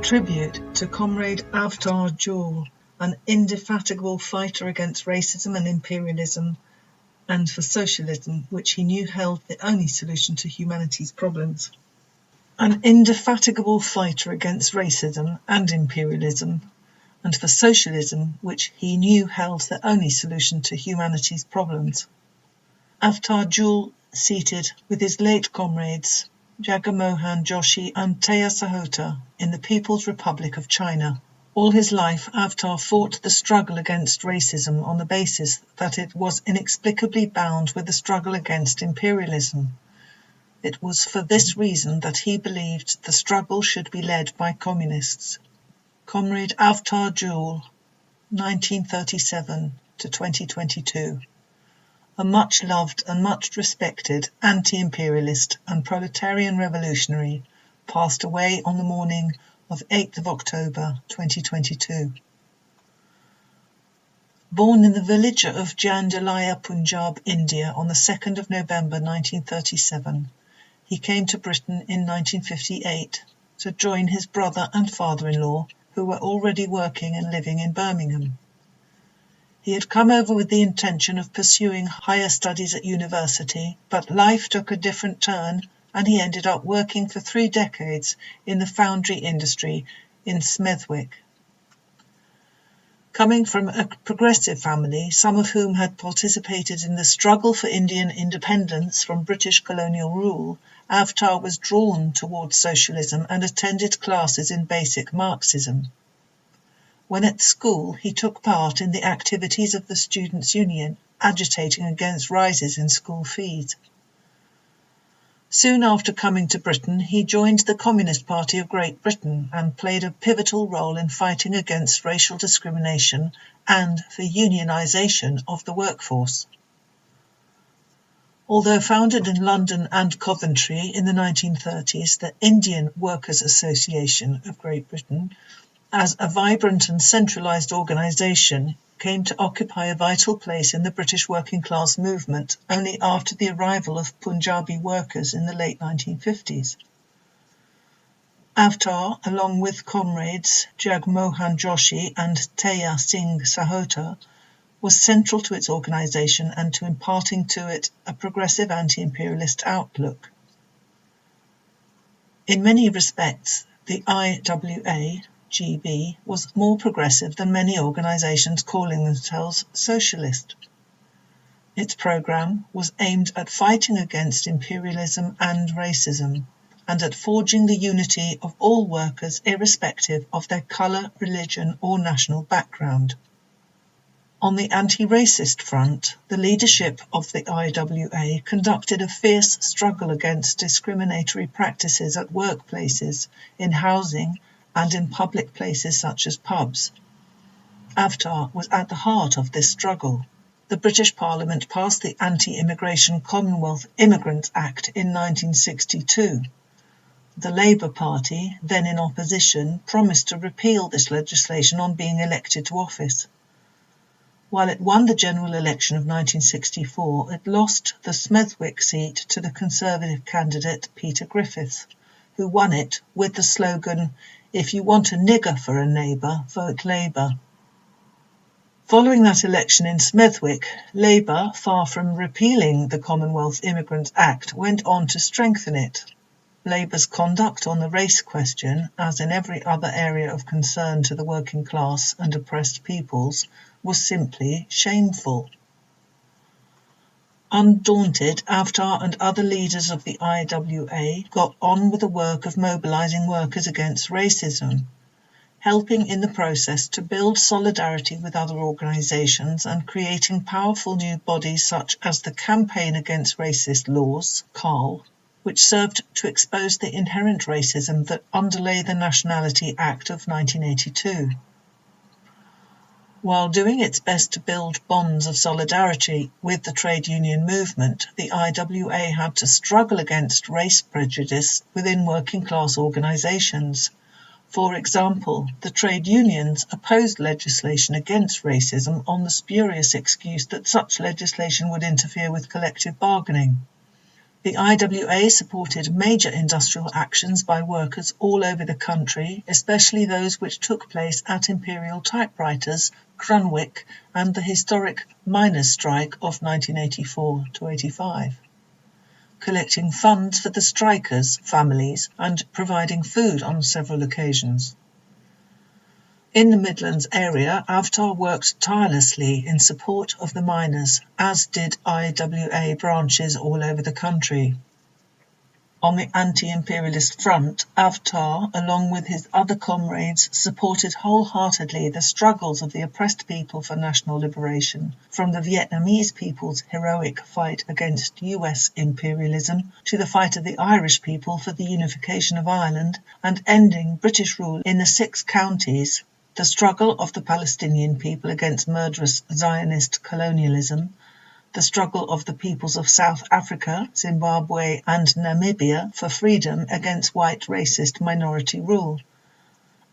Tribute to Comrade Avtar Jouhl, an indefatigable fighter against racism and imperialism, and for socialism, which he knew held the only solution to humanity's problems. An indefatigable fighter against racism and imperialism, and for socialism, which he knew held the only solution to humanity's problems. Avtar Jouhl, seated with his late comrades Jagamohan Joshi and Teya Sahota in the People's Republic of China. All his life, Avtar fought the struggle against racism on the basis that it was inexplicably bound with the struggle against imperialism. It was for this reason that he believed the struggle should be led by communists. Comrade Avtar Jouhl, 1937 to 2022. A much-loved and much-respected anti-imperialist and proletarian revolutionary, passed away on the morning of 8th of October 2022. Born in the village of Jandalaya, Punjab, India on the 2nd of November 1937, he came to Britain in 1958 to join his brother and father-in-law, who were already working and living in Birmingham. He had come over with the intention of pursuing higher studies at university, but life took a different turn and he ended up working for 3 decades in the foundry industry in Smethwick. Coming from a progressive family, some of whom had participated in the struggle for Indian independence from British colonial rule, Avtar was drawn towards socialism and attended classes in basic Marxism. When at school, he took part in the activities of the Students' Union, agitating against rises in school fees. Soon after coming to Britain, he joined the Communist Party of Great Britain and played a pivotal role in fighting against racial discrimination and for unionisation of the workforce. Although founded in London and Coventry in the 1930s, the Indian Workers' Association of Great Britain, as a vibrant and centralised organisation, came to occupy a vital place in the British working class movement only after the arrival of Punjabi workers in the late 1950s. Avtar, along with comrades Jagmohan Joshi and Teya Singh Sahota, was central to its organisation and to imparting to it a progressive anti-imperialist outlook. In many respects, the IWA GB was more progressive than many organisations calling themselves socialist. Its programme was aimed at fighting against imperialism and racism, and at forging the unity of all workers irrespective of their colour, religion or national background. On the anti-racist front, the leadership of the IWA conducted a fierce struggle against discriminatory practices at workplaces, in housing, and in public places such as pubs. Avtar was at the heart of this struggle. The British Parliament passed the Anti-Immigration Commonwealth Immigrants Act in 1962. The Labour Party, then in opposition, promised to repeal this legislation on being elected to office. While it won the general election of 1964, it lost the Smethwick seat to the Conservative candidate Peter Griffith, who won it with the slogan, "If you want a nigger for a neighbour, vote Labour." Following that election in Smethwick, Labour, far from repealing the Commonwealth Immigrants Act, went on to strengthen it. Labour's conduct on the race question, as in every other area of concern to the working class and oppressed peoples, was simply shameful. Undaunted, Avtar and other leaders of the IWA got on with the work of mobilising workers against racism, helping in the process to build solidarity with other organisations and creating powerful new bodies such as the Campaign Against Racist Laws, CARL, which served to expose the inherent racism that underlay the Nationality Act of 1982. While doing its best to build bonds of solidarity with the trade union movement, the IWA had to struggle against race prejudice within working class organisations. For example, the trade unions opposed legislation against racism on the spurious excuse that such legislation would interfere with collective bargaining. The IWA supported major industrial actions by workers all over the country, especially those which took place at Imperial Typewriters, Grunwick, and the historic miners' strike of 1984–85, collecting funds for the strikers' families and providing food on several occasions. In the Midlands area, Avtar worked tirelessly in support of the miners, as did IWA branches all over the country. On the anti-imperialist front, Avtar, along with his other comrades, supported wholeheartedly the struggles of the oppressed people for national liberation, from the Vietnamese people's heroic fight against US imperialism to the fight of the Irish people for the unification of Ireland and ending British rule in the 6 counties, the struggle of the Palestinian people against murderous Zionist colonialism, the struggle of the peoples of South Africa, Zimbabwe and Namibia for freedom against white racist minority rule,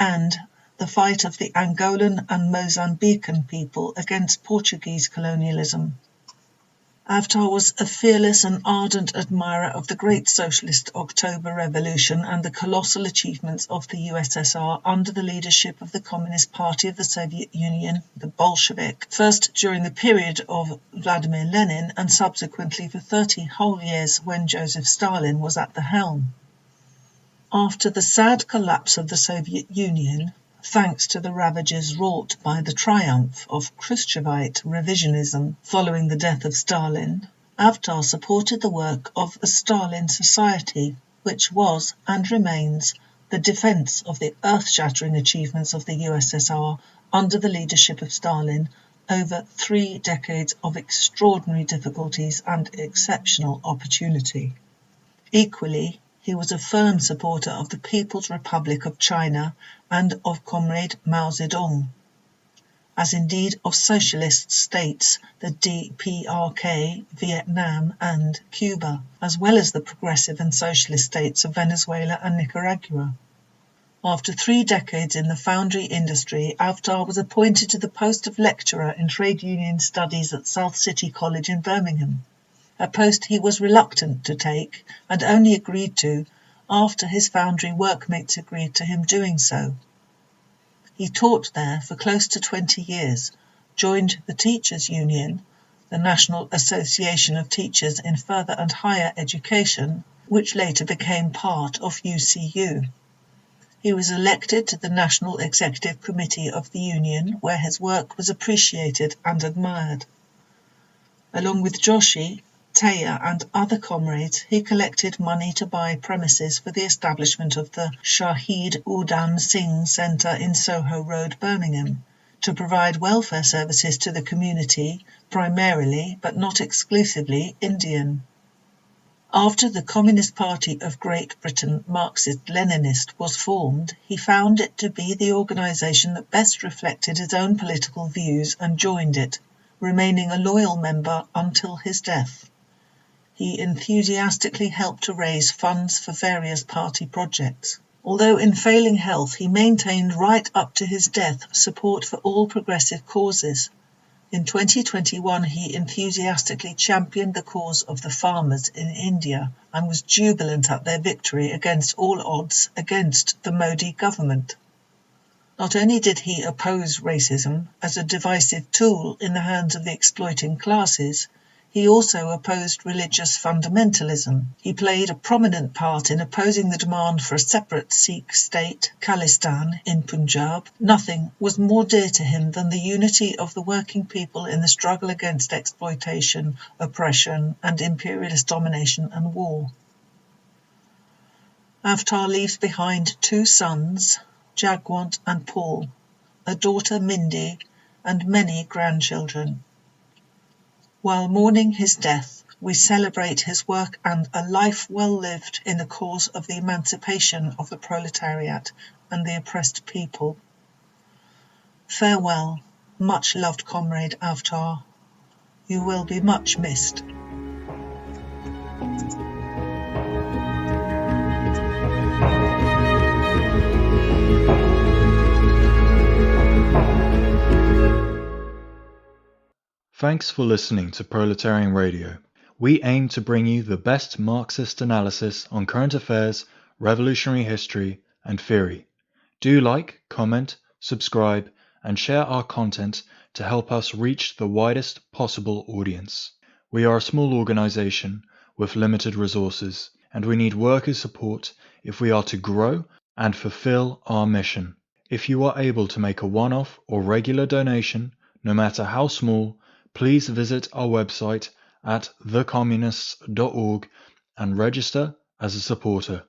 and the fight of the Angolan and Mozambican people against Portuguese colonialism. Avtar was a fearless and ardent admirer of the great socialist October Revolution and the colossal achievements of the USSR under the leadership of the Communist Party of the Soviet Union, the Bolshevik, first during the period of Vladimir Lenin and subsequently for 30 whole years when Joseph Stalin was at the helm. After the sad collapse of the Soviet Union, thanks to the ravages wrought by the triumph of Khrushchevite revisionism following the death of Stalin, Avtar supported the work of a Stalin Society, which was and remains the defence of the earth-shattering achievements of the USSR under the leadership of Stalin over 3 decades of extraordinary difficulties and exceptional opportunity. Equally, he was a firm supporter of the People's Republic of China and of Comrade Mao Zedong, as indeed of socialist states, the DPRK, Vietnam and Cuba, as well as the progressive and socialist states of Venezuela and Nicaragua. After 3 decades in the foundry industry, Avtar was appointed to the post of lecturer in trade union studies at South City College in Birmingham, a post he was reluctant to take and only agreed to after his foundry workmates agreed to him doing so. He taught there for close to 20 years, joined the Teachers' Union, the National Association of Teachers in Further and Higher Education, which later became part of UCU. He was elected to the National Executive Committee of the Union, where his work was appreciated and admired. Along with Joshi, Taya and other comrades, he collected money to buy premises for the establishment of the Shahid Udham Singh Centre in Soho Road, Birmingham, to provide welfare services to the community, primarily, but not exclusively, Indian. After the Communist Party of Great Britain Marxist-Leninist was formed, he found it to be the organisation that best reflected his own political views and joined it, remaining a loyal member until his death. He enthusiastically helped to raise funds for various party projects. Although in failing health, he maintained right up to his death support for all progressive causes. In 2021, he enthusiastically championed the cause of the farmers in India and was jubilant at their victory against all odds against the Modi government. Not only did he oppose racism as a divisive tool in the hands of the exploiting classes, he also opposed religious fundamentalism. He played a prominent part in opposing the demand for a separate Sikh state, Khalistan, in Punjab. Nothing was more dear to him than the unity of the working people in the struggle against exploitation, oppression, and imperialist domination and war. Avtar leaves behind 2 sons, Jagwant and Paul, a daughter Mindy, and many grandchildren. While mourning his death, we celebrate his work and a life well lived in the cause of the emancipation of the proletariat and the oppressed people. Farewell, Much loved comrade Avtar. You will be much missed. Thanks for listening to Proletarian Radio. We aim to bring you the best Marxist analysis on current affairs, revolutionary history, and theory. Do like, comment, subscribe, and share our content to help us reach the widest possible audience. We are a small organization with limited resources, and we need worker support if we are to grow and fulfill our mission. If you are able to make a one-off or regular donation, no matter how small, please visit our website at thecommunists.org and register as a supporter.